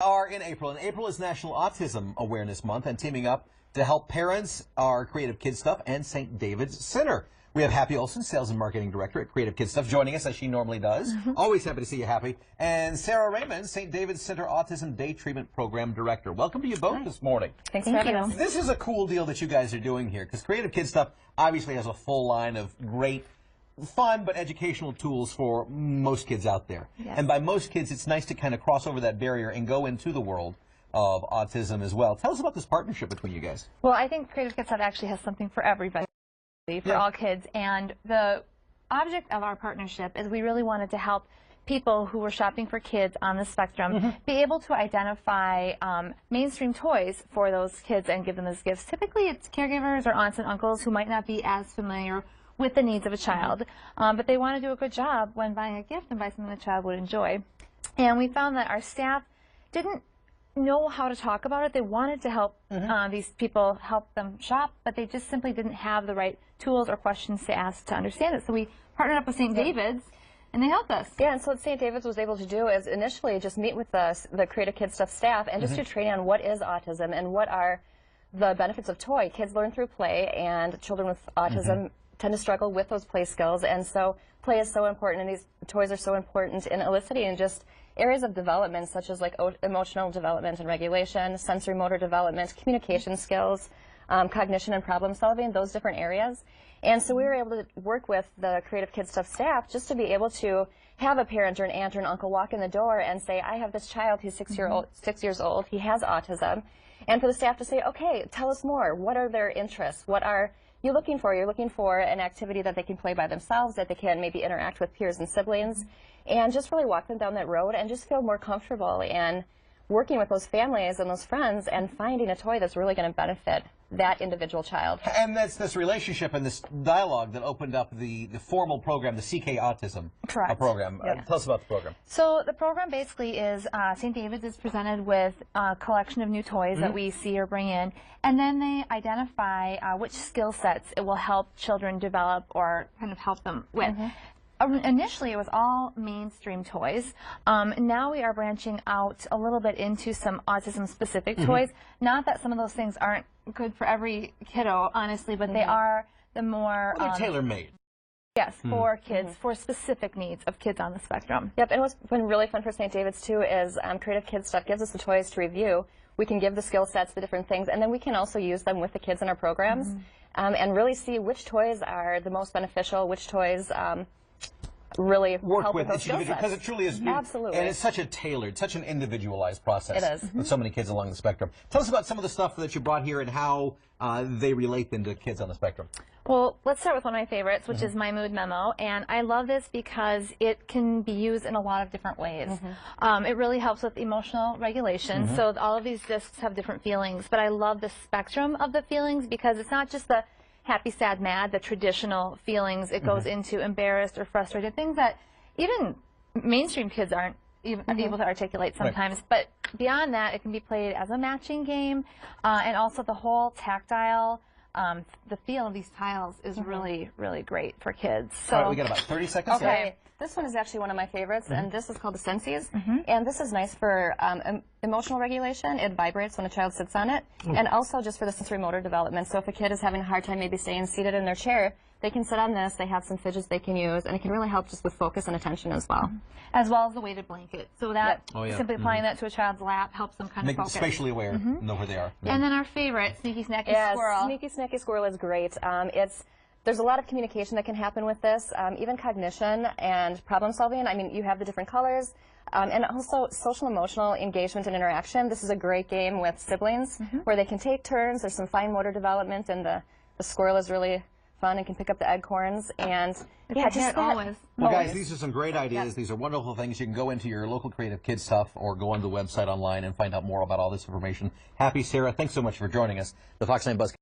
Are in April, and April is National Autism Awareness Month, and teaming up to help parents are Creative Kidstuff and St. David's Center. We have Happy Olson, Sales and Marketing Director at Creative Kidstuff, joining us as she normally does. Always happy to see you, Happy. And Sarah Raymond, St. David's Center Autism Day Treatment Program Director. Welcome to you both this morning. Thanks for having us. This is a cool deal that you guys are doing here, because Creative Kidstuff obviously has a full line of great fun but educational tools for most kids out there. Yes. And by most kids, it's nice to kind of cross over that barrier and go into the world of autism as well. Tell us about this partnership between you guys. Well, I think Creative Kidstuff actually has something for everybody, for all kids. And the object of our partnership is we really wanted to help people who were shopping for kids on the spectrum be able to identify mainstream toys for those kids and give them as gifts. Typically, it's caregivers or aunts and uncles who might not be as familiar with the needs of a child, but they want to do a good job when buying a gift and buy something the child would enjoy. And we found that our staff didn't know how to talk about it. They wanted to help these people, help them shop, but they just simply didn't have the right tools or questions to ask to understand it. So we partnered up with St. David's, and they helped us. Yeah, and so what St. David's was able to do is initially just meet with the Creative Kidstuff staff and just do training on what is autism and what are the benefits of toy. Kids learn through play, and children with autism tend to struggle with those play skills, and so play is so important, and these toys are so important in eliciting just areas of development such as like emotional development and regulation, sensory motor development, communication skills, cognition and problem solving, those different areas. And so we were able to work with the Creative Kidstuff staff just to be able to have a parent or an aunt or an uncle walk in the door and say, I have this child who's 6 years old, he has autism, and for the staff to say, okay, tell us more, what are their interests, what are you're looking for? You're looking for an activity that they can play by themselves, that they can maybe interact with peers and siblings, and just really walk them down that road and just feel more comfortable in working with those families and those friends and finding a toy that's really going to benefit that individual child. And that's this relationship and this dialogue that opened up the formal program, the CK Autism program. Tell us about the program. So the program basically is St. David's is presented with a collection of new toys that we see or bring in, and then they identify which skill sets it will help children develop or kind of help them with. Initially, it was all mainstream toys. Now we are branching out a little bit into some autism-specific toys. Not that some of those things aren't good for every kiddo, honestly, but they are the more... Well, they're tailor-made. Yes, for kids, for specific needs of kids on the spectrum. Yep, and what's been really fun for St. David's, too, is Creative Kidstuff gives us the toys to review. We can give the skill sets, the different things, and then we can also use them with the kids in our programs and really see which toys are the most beneficial, which toys... really work with each individual, because it truly is. Absolutely. And it's such a tailored, such an individualized process. It is. With so many kids along the spectrum. Tell us about some of the stuff that you brought here and how they relate then to kids on the spectrum. Well, let's start with one of my favorites, which is my mood memo, and I love this because it can be used in a lot of different ways. It really helps with emotional regulation, so all of these discs have different feelings, but I love the spectrum of the feelings because it's not just the happy, sad, mad, the traditional feelings. It goes into embarrassed or frustrated, things that even mainstream kids aren't even able to articulate sometimes. But beyond that, it can be played as a matching game, and also the whole tactile, the feel of these tiles is really, really great for kids. So all right, we got about 30 seconds. Okay. This one is actually one of my favorites, and this is called the Sensies, and this is nice for emotional regulation. It vibrates when a child sits on it, and also just for the sensory motor development. So if a kid is having a hard time maybe staying seated in their chair, they can sit on this, they have some fidgets they can use, and it can really help just with focus and attention as well. As well as the weighted blanket. So that simply applying that to a child's lap helps them kind of focus. Make them spatially aware, know where they are. And then our favorite, Sneaky Snacky Squirrel. Sneaky Snacky Squirrel is great. There's a lot of communication that can happen with this, even cognition and problem solving. I mean, you have the different colors, and also social emotional engagement and interaction. This is a great game with siblings where they can take turns. There's some fine motor development, and the squirrel is really fun and can pick up the acorns. And yeah, just always. Well, guys, these are some great ideas. These are wonderful things. You can go into your local Creative Kidstuff or go on the website online and find out more about all this information. Happy, Sarah, thanks so much for joining us. The Fox 9 Buzz.